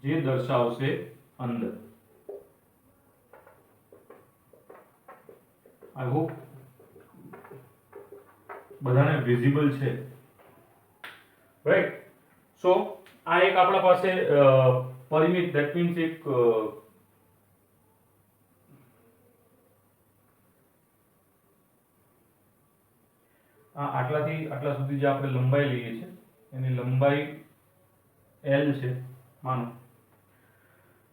જે દર્શાવશે અંદર આઈ હોપ બધાને વિઝિબલ છે રાઈટ સો આ એક આપણા પાસે પરિમિત ધેટ મીન્સ એક આટલાથી આટલા સુધી જે આપણે લંબાઈ લઈએ છીએ એની લંબાઈ L છે માનો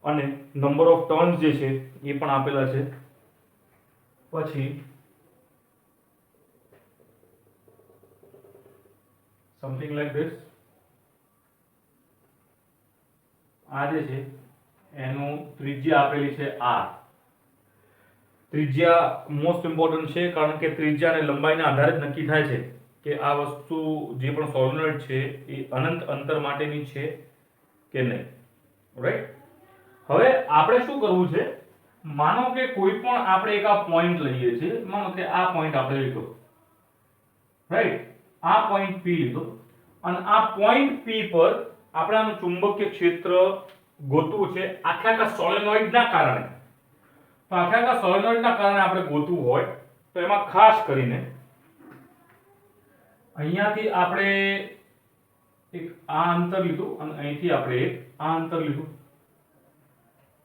અને નંબર ઓફ ટર્ન્સ જે છે એ પણ આપેલા છે પછી સમથિંગ લાઈક ધીસ આ જે છે એનું ત્રિજ્યા આપેલી છે r. ત્રિજ્યા મોસ્ટ ઇમ્પોર્ટન્ટ છે, કારણ કે ત્રિજ્યા અને લંબાઈના આધારે જ નક્કી થાય છે કે આ વસ્તુ જે પણ સોલેનોઇડ છે એ અનંત અંતર માટેની છે કે નહીં. રાઈટ. હવે આપણે શું કરવું છે, માનો કે કોઈ પણ આપણે એક આ પોઈન્ટ લઈએ છીએ, માનો કે આ પોઈન્ટ આપણે લીધો, રાઈટ, આ પોઈન્ટ P લીધો, અને આ પોઈન્ટ P પર આપણે આનું ચુંબકીય ક્ષેત્ર ગોતવું છે આખા સોલેનોઇડના કારણે. તો આખા સોલેનોઇડના કારણે આપણે ગોતવું હોય તો એમાં ખાસ કરીને અહીંયાથી આપણે એક આ અંતર લીધું અને અહીંથી આપણે એક આ અંતર લીધું.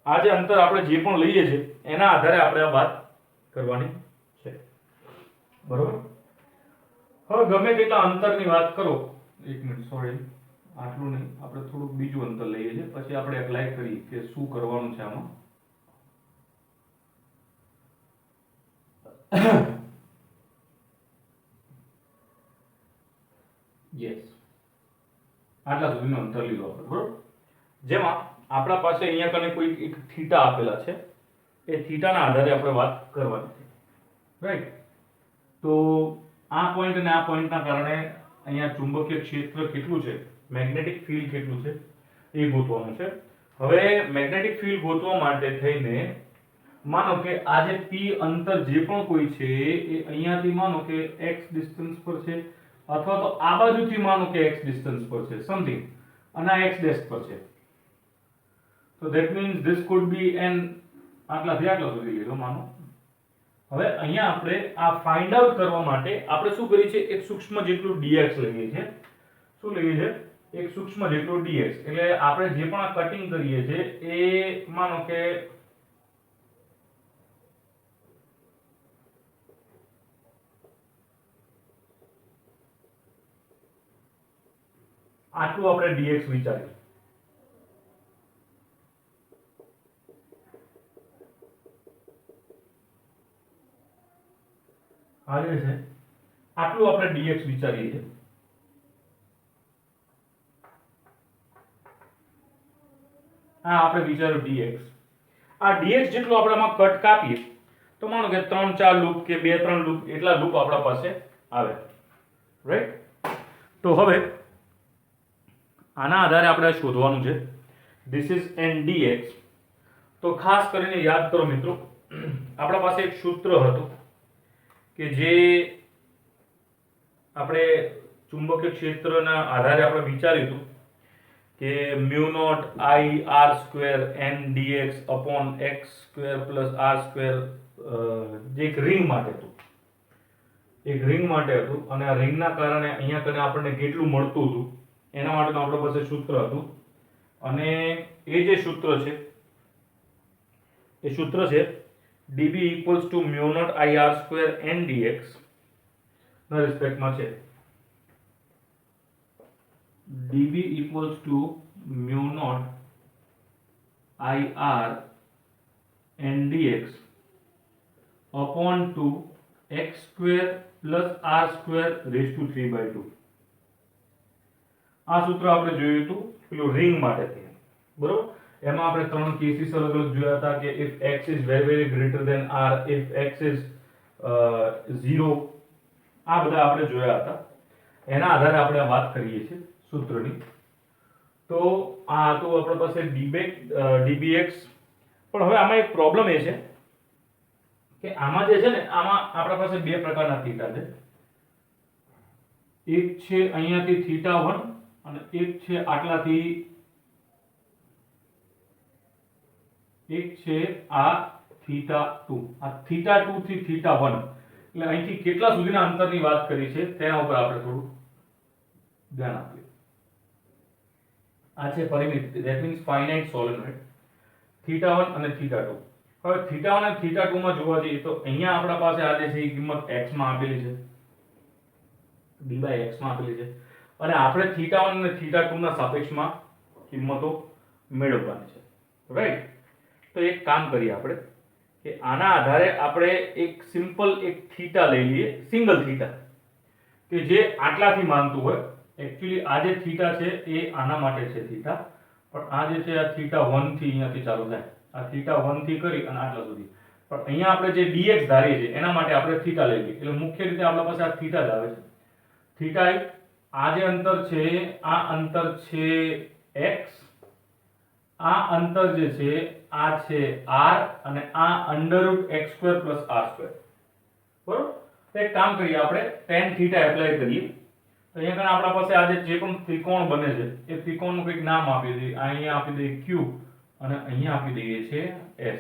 આ જે અંતર આપણે જે પણ લઈએ છીએ એના આધારે આપણે આ વાત કરવાની છે. બરોબર. હવે ગમે તેટલા અંતરની વાત કરો, એક મિનિટ, સોરી, આટલું નહીં, આપણે થોડુંક બીજું અંતર લઈએ છીએ, પછી આપણે એપ્લાય કરીએ કે શું કરવાનું છે આમાં. યસ, આટલા સુધીનું અંતર લીધું આપણે. બરોબર. જેમાં આપણા પાસે અહીંયા કને કોઈ એક થીટા આપેલા છે, એ થીટાના આધારે આપણે વાત કરવાની છે. રાઈટ. તો આ પોઈન્ટ અને આ પોઈન્ટના કારણે અહીંયા ચુંબકીય ક્ષેત્ર કેટલું છે, મેગ્નેટિક ફિલ્ડ કેટલું છે એ ગોતવાનું છે. હવે મેગ્નેટિક ફિલ્ડ ગોતવા માટે થઈને માનો કે આ જે P અંતર જે પણ કોઈ છે એ અહીંયાથી માનો કે x ડિસ્ટન્સ પર છે, અથવા તો આ બાજુથી માનો કે x ડિસ્ટન્સ પર છે સમથિંગ, અને આ x ડેશ પર છે. તો that means this could be an આટલાથી આટલા સુધી લીધો માનો. હવે અહીંયા આપણે આ ફાઇન્ડ આઉટ કરવા માટે આપણે શું કરીએ છીએ, એક સૂક્ષ્મ જેટલું dx લઈએ છીએ. શું લઈએ છીએ? એક સૂક્ષ્મ જેટલું dx. એટલે આપણે જે પણ આ કટિંગ કરીએ છીએ એ માનો કે આટલું આપણે dx વિચારીએ. આ જે છે આટલું આપણે dx વિચારીએ છીએ. આ આપણે વિચાર્યું dx. આ dx જેટલું આપણે આમાં કટ કાપીએ તો માનો કે 3-4 લૂપ કે 2-3 લૂપ એટલા લૂપ આપણા પાસે આવે. રાઈટ. તો હવે આના આધારે આપણે શોધવાનું છે this is n dx. તો ખાસ કરીને યાદ કરો મિત્રો, આપણા પાસે એક સૂત્ર હતું કે જે આપણે ચુંબકીય ક્ષેત્રના આધારે આપણે વિચાર્યું હતું કે mu naught I r square n dx upon x square plus r square, જે એક રિંગ માટે હતું, એક રિંગ માટે હતું, અને આ રિંગના કારણે અહીંયા કને આપણને કેટલું મળતું હતું એના માટેનું આપણા પાસે સૂત્ર હતું. અને એ જે સૂત્ર છે એ સૂત્ર છે dB equals to mu naught I r square n dx ના રિસ્પેક્ટમાં છે. dB equals to mu naught I r n dx upon 2 x square plus r square raised to 3/2. આ સૂત્ર આપણે જોયું હતું પેલું રિંગ માટે. બરોબર. એમાં આપણે 3 કેસીસ અલગ અલગ જોયા હતા કે if x is very very greater than r, if x is 0, આ બધા આપણે જોયા હતા. એના આધારે આપણે વાત કરીએ છીએ સૂત્રની. તો આ તો આપણા પાસે dbx. પણ હવે આમાં એક પ્રોબ્લેમ એ છે કે આમાં જે છે ને, આમાં આપણા પાસે બે પ્રકારના થીટા છે. એક છે અહીંયાથી θ1 અને એક છે આટલાથી, એક છે આ θ2. આ θ2 થી θ1, એટલે અહીંથી કેટલા સુધીના અંતરની વાત કરી છે તેના ઉપર આપણે થોડું ધ્યાન આપીએ. આ છે પરિમિત, ધેટ મીન્સ ફાઇનાઇટ સોલેનોઇડ, θ1 અને θ2. હવે θ1 અને θ2 માં જોવા જઈએ તો અહીંયા આપણા પાસે આ જે છે એ કિંમત x માં આપેલી છે, d/x માં આપેલી છે, અને આપણે θ1 અને θ2 ના સાપેક્ષમાં કિંમતો મેળવવાની છે. રાઈટ. તો એક કામ કરીએ આપણે કે આના આધારે આપણે એક સિમ્પલ એક થીટા લઈ લઈએ, સિંગલ થીટા, કે જે આટલાથી માનતું હોય. એકચ્યુઅલી આ જે થીટા છે એ આના માટે છે થીટા, પણ આ જે છે આ θ1 થી અહીંયાથી ચાલુ થાય, આ θ1 થી કરી અને આટલા સુધી, પણ અહીંયા આપણે જે dx ધારીએ છીએ એના માટે આપણે θ લઈ લઈએ, એટલે મુખ્ય રીતે આપણા પાસે આ θ જ આવે છે. θ આ જે અંતર છે આ અંતર છે x, આ અંતર જે છે આ છે r અને આ √x² + r². બરોબર? તો એક કામ કરીએ, આપણે tan θ એપ્લાય કરીએ. તો અહીંયા કણ આપણા પાસે આ જે પણ ત્રિકોણ બને છે એ ત્રિકોણનું કંઈક નામ આપી દઈએ. અહીંયા આપી દઈએ q અને અહીંયા આપી દઈએ છે s.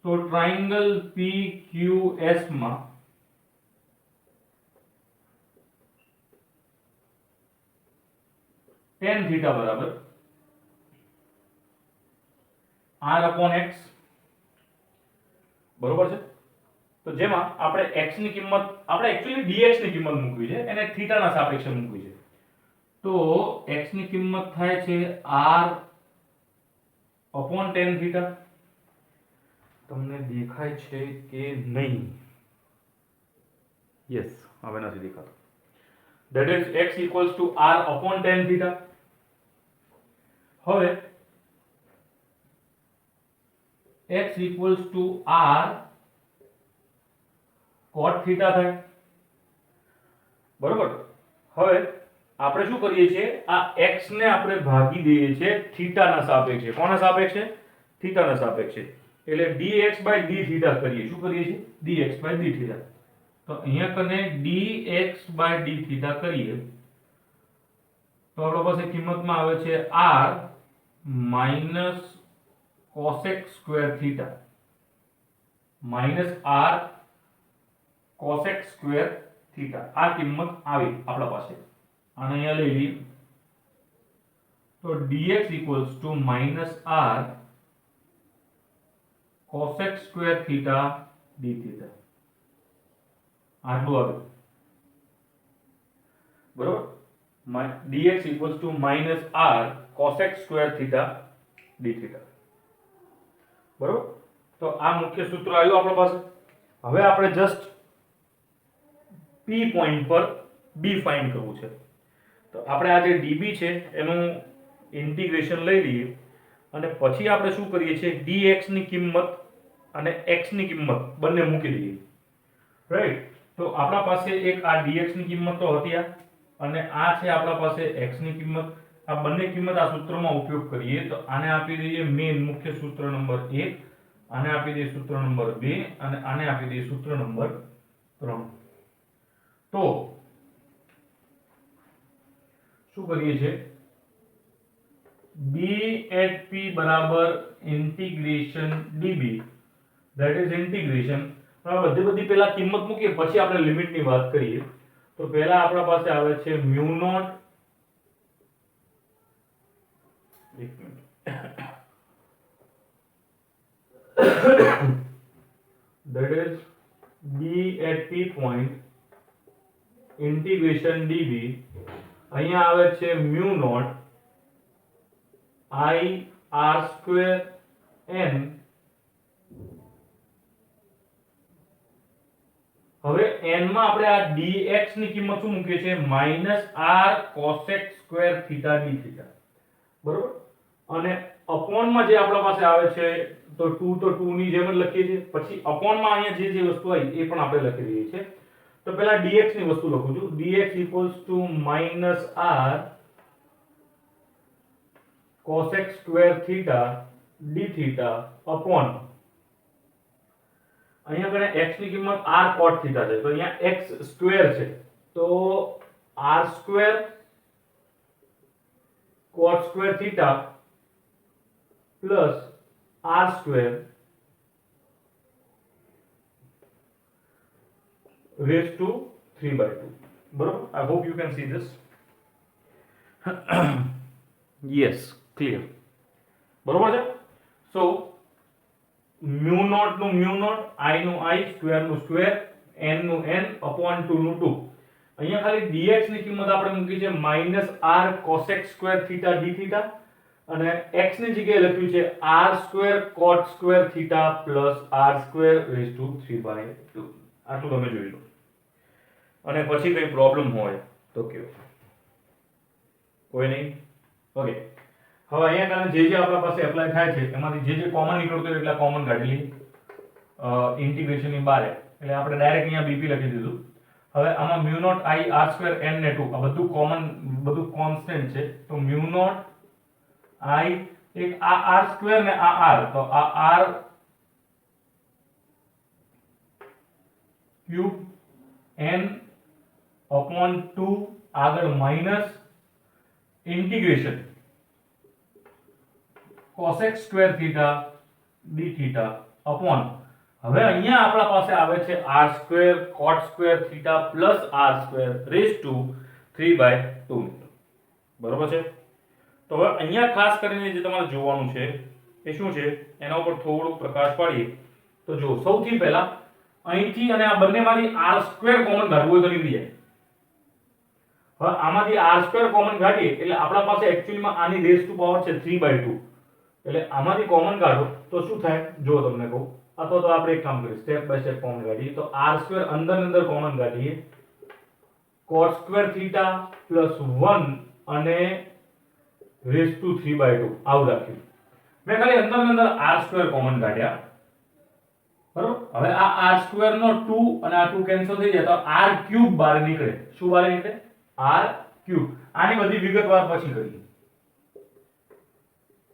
તો ટ્રાયેંગલ PQS માં tan θ બરાબર r/x, બરોબર છે? તો જેમાં આપણે x ની કિંમત, આપણે એક્ચ્યુઅલી dx ની કિંમત મૂકવી છે, એને θ ના સાપેક્ષે મૂકવી છે. તો x ની કિંમત થાય છે r/tan θ. તમને દેખાય છે કે નહીં? યસ, હવે નથી દેખાતું. That is x equals to r/tan θ. હવે x equals to r cot θ થાય. બરોબર? હવે આપણે શું કરીએ છીએ, આ x ને આપણે ભાગી દઈએ છીએ θ ના સાપેક્ષે. કોના સાપેક્ષે? θ ના સાપેક્ષે. એટલે dx/dθ કરીએ. શું કરીએ છીએ? dx/dθ. તો અહીંયા કને dx/dθ કરીએ તો આપણા પાસે કિંમતમાં આવે છે r - cosec² θ - r cosec² θ. આ કિંમત આવી આપણા પાસે. આને અહીંયા લઈ લઈએ. તો dx = -r cosec² θ dθ. આટલું આવે. બરોબર? dx = -r cosec² θ dθ. બરોબર? તો આ મુખ્ય સૂત્ર આવ્યું આપણા પાસે. હવે આપણે જસ્ટ P પોઈન્ટ પર B ફાઇન્ડ કરવું છે. તો આપણે આ જે dB છે એનું ઇન્ટિગ્રેશન લઈ લઈએ અને પછી આપણે શું કરીએ છીએ, dx ની કિંમત અને x ની કિંમત બંને મૂકી દઈએ. રાઈટ? તો આપણા પાસે એક આ dx ની કિંમત તો હતી આ, અને આ છે આપણા પાસે x ની કિંમત. આ બંને કિંમત આ સૂત્રમાં ઉપયોગ કરીએ તો આને આપી દઈએ મેઇન મુખ્ય સૂત્ર નંબર 1, આને આપી દઈએ સૂત્ર નંબર 2 અને આને આપી દઈએ સૂત્ર નંબર 3. તો શું કરીએ છે, b at p બરાબર integration db, that is integration. બધી પહેલા કિંમત મૂકીએ પછી આપણે લિમિટની વાત કરીએ. તો પહેલા આપણા પાસે આવે છે μ0, એક minute, that is b at p point integration db. અહીંયા આવે છે μ0 I r² n. હવે n માં આપણે આ dx ની કિંમત શું મૂકીએ છીએ, -r cosec² θ dθ. બરોબર? અને અપોન માં જે આપણા પાસે આવે છે તો 2 ની જેમ જ લખીએ છીએ. પછી અપોન માં અહીંયા જે વસ્તુ આવી એ પણ આપણે લખી દઈએ છીએ. તો પહેલા dx ની વસ્તુ લખું છું. dx = -r cosec² θ dθ upon, અહીંયા કને x ની કિંમત r cot θ છે તો અહીંયા x સ્ક્વેર છે તો r² cot² θ plus r² raised to 3/2. બરોબર? I hope you can see this. Yes, clear. બરોબર છે? So μ0 નું μ0, I નું I, સ્ક્વેર નું સ્ક્વેર, n નું n upon 2 નું 2. અહીંયા ખાલી dx ની કિંમત આપણે મૂકી છે -r cosec² θ dθ અને x ની જગ્યાએ લખ્યું છે r² cot² θ plus r² raised to 3/2. આટલું તમે જોઈ લો. અને પછી કઈ પ્રોબ્લેમ હોય તો કયો. કોઈ નહીં? ઓકે. હવે અહીંયા કારણે જે આપણા પાસે એપ્લાય થાય છે એમાંથી જે કોમન નીકળતું હોય એટલા કોમન કાઢી લઈએ ઇન્ટિગ્રેશન ની બારે, એટલે આપણે ડાયરેક્ટ અહીંયા બીપી લખી દીધું. હવે આમાં mu naught I R square N ને 2 આ બધું કોમન, બધું કોન્સ્ટન્ટ છે, તો મ્યુ નોટ આઈ, એક આ આર સ્ક્વેર ને આ આર, તો આ આર ક્યુબ n upon 2 આગળ minus integration cosec square theta d theta upon, હવે અહીંયા આપણા પાસે આવે છે r square cot square theta plus r square raise to 3/2. બરોબર છે? તો હવે અહીંયા ખાસ કરીને જે તમારે જોવાનું છે એ શું છે એના ઉપર થોડું પ્રકાશ પાડીએ. તો જો સૌથી પહેલા અહીંથી અને આ બંનેમાંથી r સ્ક્વેર કોમન કાઢવું હોય તો નીકળી જાય. હવે આમાંથી r સ્ક્વેર કોમન કાઢીએ એટલે આપણા પાસે એક્ચ્યુઅલીમાં આની રેઝ ટુ પાવર છે 3/2, એટલે આમાંથી કોમન કાઢો તો શું થાય જો તમને કહું, અથવા તો આપણે એક કામ કરીએ સ્ટેપ બાય સ્ટેપ કોમન કાઢીએ. તો r સ્ક્વેર અંદર કોમન કાઢીએ, cot સ્ક્વેર થીટા પ્લસ 1 અને રેઝ ટુ 3/2 આવું રાખ્યું. મેં ખાલી અંદર r સ્ક્વેર કોમન કાઢ્યા, બરોબર. હવે આ r સ્ક્વેર નો 2 અને આ 2 કેન્સલ થઈ જાય તો r ક્યુબ બહાર નીકળે. શું બહાર નીકળે? r cube. આની બધી વિગતવાર પછી કરીએ.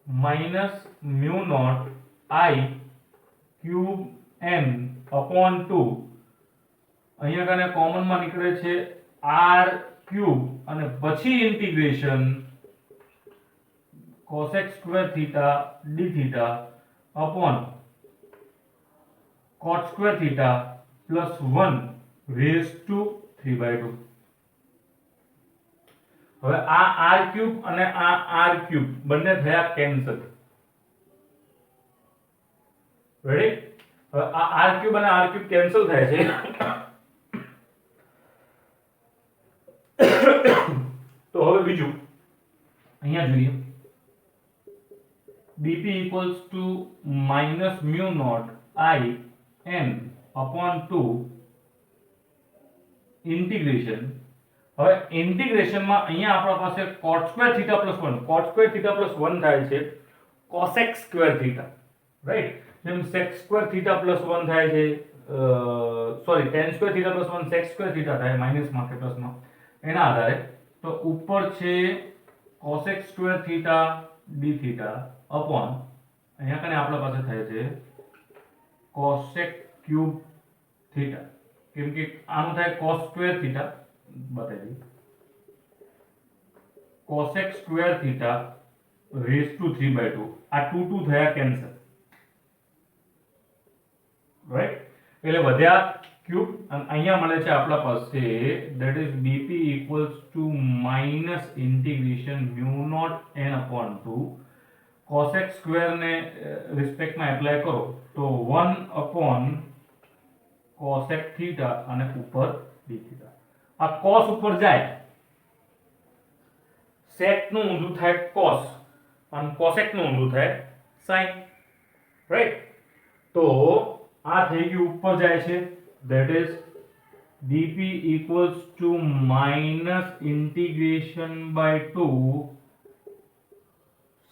Minus mu naught i cube n upon 2, અહીંયા કને કોમન માં નીકળે છે r ક્યુબ અને પછી integration cosec square theta d theta upon cot square theta plus 1 raise to 3/2. હવે આ r ક્યુબ અને આ r ક્યુબ બંને થયા કેન્સલ. રેડી? હવે આ r ક્યુબ અને r ક્યુબ કેન્સલ થાય છે. તો હવે બીજું અહીંયા જોઈએ, bp equals to minus mu naught I n upon 2 integration. હવે ઇન્ટિગ્રેશન માં અહીંયા આપણા પાસે cot square theta plus 1, cot square theta plus 1 થાય છે cosec સ્ક્વેર થીટા, રાઈટ? જેમ sec સ્ક્વેર થીટા પ્લસ 1 થાય છે, sorry tan square theta plus 1 sec square theta થાય માઈનસ માં કે પ્લસ માં, એના આધારે. તો ઉપર છે cosec square theta d theta upon અહીંયા કને આપણા પાસે થાય છે cosec ક્યુબ થીટા, કેમ કે આનું થાય cos સ્ક્વેર થીટા, બતાવી cosec square theta raise to 3/2. આ 2 થયા કેન્સલ, રાઈટ? એટલે વધ્યા ક્યુબ અને અહીંયા મળે છે આપણા પાસે that is bp equals to minus integration mu naught n upon 2 cosec square ને રિસ્પેક્ટ માં એપ્લાય કરો તો 1 upon cosec થીટા અને ઉપર d થીટા. આ cos ઉપર જાય, sec નું ઊંધું થાય cos અને cosec નું ઊંધું થાય sin, રાઈટ? તો આ થઈ ગયું ઉપર જાય છે, that is bp equals to minus integration by 2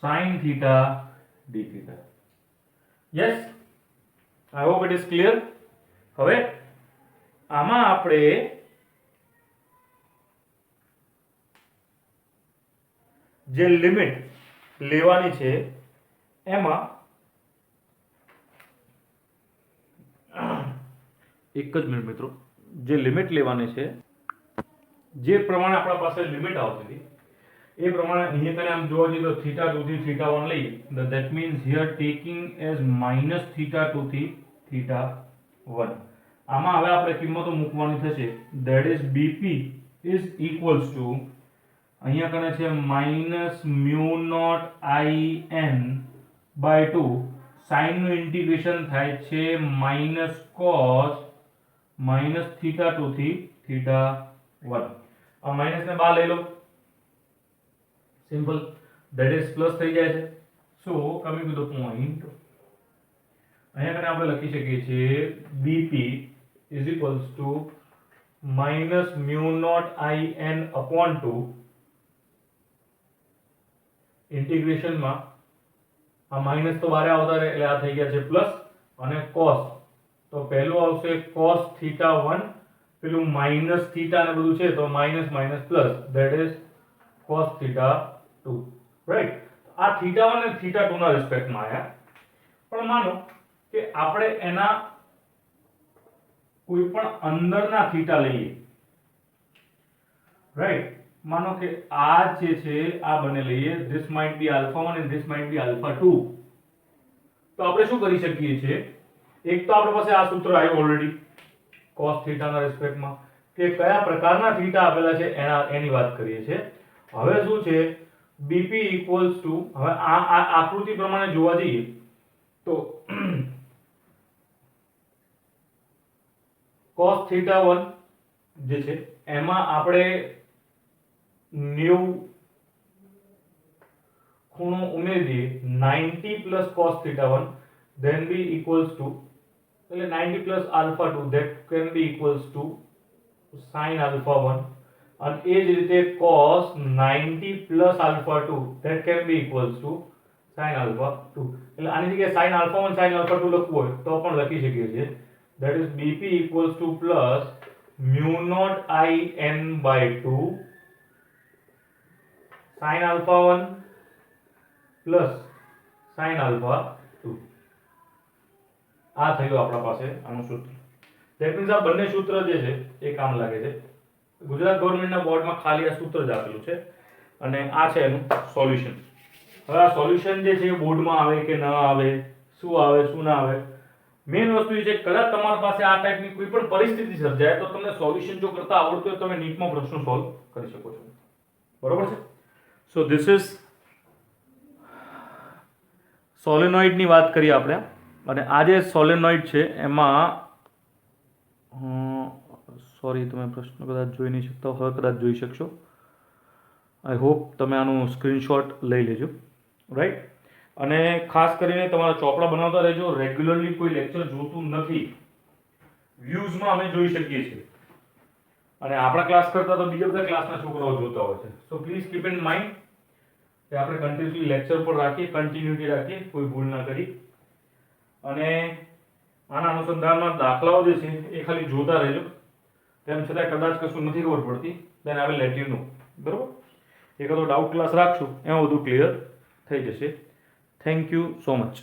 sin theta d theta. Yes, I hope it is clear. હવે આમાં આપણે જે લિમિટ લેવાની છે એમાં એક જ મિનિટ મિત્રો, જે લિમિટ લેવાની છે જે પ્રમાણે આપણા પાસે લિમિટ આવતી હતી એ પ્રમાણે અહીંયા કને આમ જોવા જઈએ તો થીટા 2 થી થીટા 1 લઈએ, that means here taking as minus theta 2 થી theta 1. આમાં હવે આપણે કિંમતો મૂકવાની થશે, that is bp is equals to અહીંયા કને છે minus mu naught in by 2, sin નું ઇન્ટિગ્રેશન થાય છે minus cos minus theta 2 થી theta 1. આ માઈનસ ને બહાર લઈ લો, સિમ્પલ, that is પ્લસ થઈ જાય છે. સો કમિંગ ટુ ધ પોઈન્ટ, અહીંયા કને આપણે લખી શકીએ છીએ bp is equals to minus mu naught in upon 2 ઇન્ટિગ્રેશનમાં આ માઇનસ તો બારે આવતા રહે એટલે આ થઈ ગયા છે પ્લસ, અને કોસ તો પહેલું આવશે cos θ1, પેલું માઇનસ થીટા ને બધું છે તો minus minus plus, that is cos θ2, right. આ θ1 અને θ2 ના રિસ્પેક્ટમાં આયા. પણ માનો કે આપણે એના કોઈ પણ અંદરના થીટા લઈએ, રાઈટ. માનો કે આ જે છે આ બને લઈએ, this might be α1 and this might be α2. તો આપણે શું કરી શકીએ છીએ, એક તો આપણી પાસે આ સૂત્ર આવ્યું ઓલરેડી cos θ ના રિસ્પેક્ટમાં કે કયા પ્રકારના થીટા આપેલા છે એની વાત કરીએ છીએ. હવે શું છે BP ઇક્વલ્સ ટુ, હવે આ આકૃતિ પ્રમાણે જોવા જઈએ તો cos θ1 જે છે એમાં આપણે 90 ખૂણો ઉમેરીએ, 90 plus cos θ1 then be equals to, એટલે 90 plus α2 that can be equals to sin α1, અને એ જ રીતે cos 90 plus α2 that can be equals to sin α2. એટલે આની જગ્યાએ sin α1 sin α2 લખવું હોય તો પણ લખી શકીએ છીએ, that is BP equals to plus mu naught I n by 2 sin α1 plus sin α2. આ થયું આપણા પાસે આનું સૂત્ર. ધેટ મીન્સ આ બંને સૂત્ર જે છે એ કામ લાગે છે. ગુજરાત ગવર્મેન્ટના બોર્ડમાં ખાલી આ સૂત્ર જ આપેલું છે અને આ છે એનું સોલ્યુશન. હવે આ સોલ્યુશન જે છે બોર્ડમાં આવે કે ન આવે, શું આવે શું ના આવે, મેઇન વસ્તુ એ છે કદાચ તમારી પાસે આ ટાઈપની કોઈ પણ પરિસ્થિતિ સર્જાય તો તમને સોલ્યુશન જો કરતા આવડતું હોય તો તમે નીટમાં પ્રશ્નો સોલ્વ કરી શકો છો. બરોબર છે. સો ધીસ ઇઝ સોલેનોઇડની વાત કરીએ આપણે. અને આ જે સોલેનોઇડ છે એમાં સોરી તમે પ્રશ્ન કદાચ જોઈ નહીં શકતા, હવે કદાચ જોઈ શકશો. આઈ હોપ તમે આનું સ્ક્રીનશોટ લઈ લેજો, રાઈટ. અને ખાસ કરીને તમારા ચોપડા બનાવતા રહેજો. રેગ્યુલરલી કોઈ લેક્ચર જોતું નથી, વ્યૂઝમાં અમે જોઈ શકીએ છીએ અને આપણા ક્લાસ કરતાં તો બીજા બધા ક્લાસના છોકરાઓ જોતા હોય છે. So please keep in mind કે આપણે કન્ટિન્યુઅસલી લેક્ચર પર રાખીએ, કન્ટિન્યુટી રાખીએ, કોઈ ભૂલ ના કરી. અને આના અનુસંધાનમાં દાખલાઓ જે છે એ ખાલી જોતા રહેજો. તેમ છતાં કદાચ કશું નથી ખબર પડતી, then I will let you know. બરોબર. એકાદો ડાઉટ ક્લાસ રાખશું, એમાં બધું ક્લિયર થઈ જશે. Thank you so much.